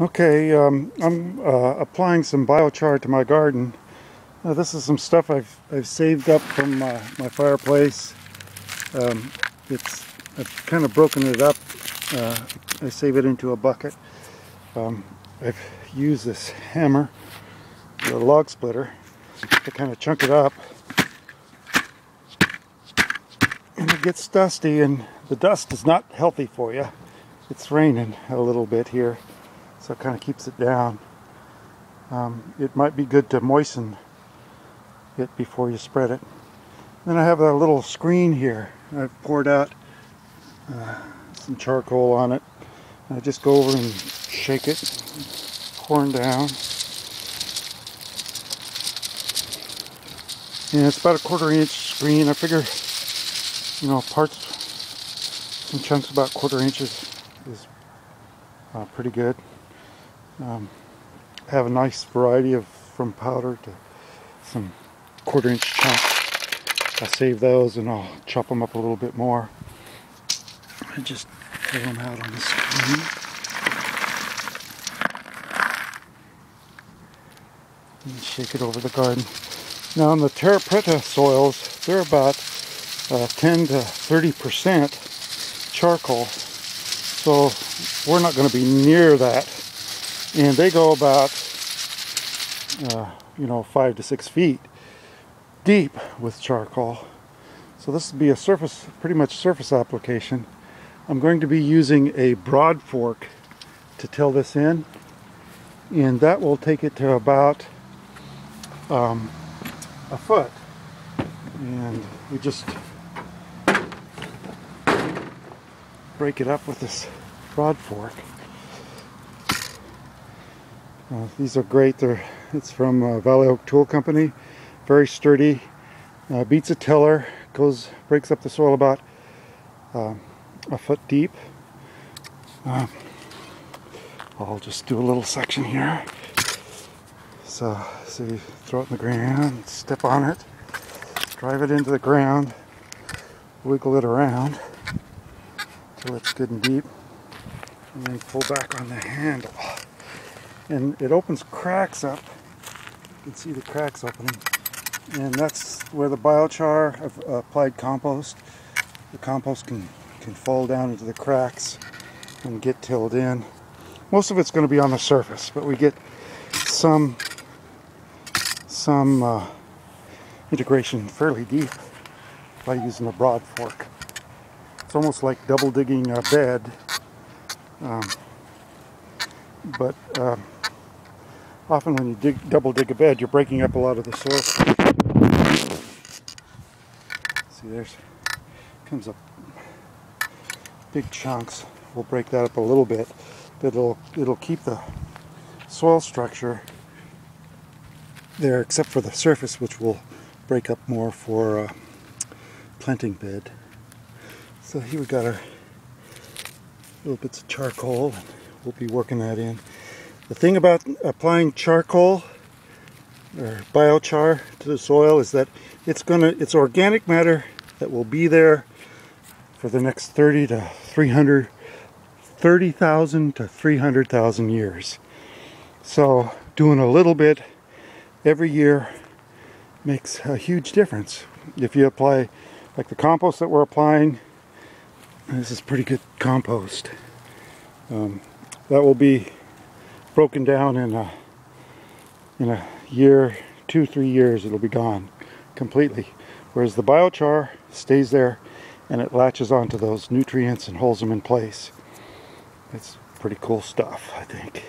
Okay, I'm applying some biochar to my garden. This is some stuff I've saved up from my fireplace. I've kind of broken it up. I save it into a bucket. I've used this hammer, the log splitter, to kind of chunk it up. And it gets dusty, and the dust is not healthy for you. It's raining a little bit here, so it kind of keeps it down. It might be good to moisten it before you spread it. Then I have a little screen here. I've poured out some charcoal on it. I just go over and shake it, pouring down. And it's about a 1/4 inch screen. I figure, you know, some chunks about 1/4 inches is pretty good. I have a nice variety of from powder to some 1/4 inch chunks. I'll save those and I'll chop them up a little bit more. I just pull them out on the screen. And shake it over the garden. Now on the terra preta soils, they're about 10 to 30% charcoal. So we're not going to be near that. And they go about 5 to 6 feet deep with charcoal. So this would be a pretty much surface application. I'm going to be using a Broadfork to till this in, and that will take it to about a foot. And we just break it up with this Broadfork. These are great. It's from Valley Oak Tool Company. Very sturdy. Beats a tiller. Breaks up the soil about a foot deep. I'll just do a little section here. So you throw it in the ground, step on it, drive it into the ground, wiggle it around till it's good and deep, and then pull back on the handle. And it opens cracks up. You can see the cracks opening. And that's where the biochar, I've applied compost. The compost can fall down into the cracks and get tilled in. Most of it's going to be on the surface, but we get some integration fairly deep by using a Broadfork. It's almost like double digging a bed, but often when you double dig a bed, you're breaking up a lot of the soil. See, comes up big chunks. We'll break that up a little bit, but it'll keep the soil structure there, except for the surface, which will break up more for a planting bed. So here we got our little bits of charcoal, and we'll be working that in. The thing about applying charcoal or biochar to the soil is that it's organic matter that will be there for the next 30,000 to 300,000 years. So doing a little bit every year makes a huge difference. If you apply like the compost that we're applying, this is pretty good compost. That will be broken down in a year, 2-3 years. It'll be gone completely. Whereas the biochar stays there and it latches onto those nutrients and holds them in place. It's pretty cool stuff, I think.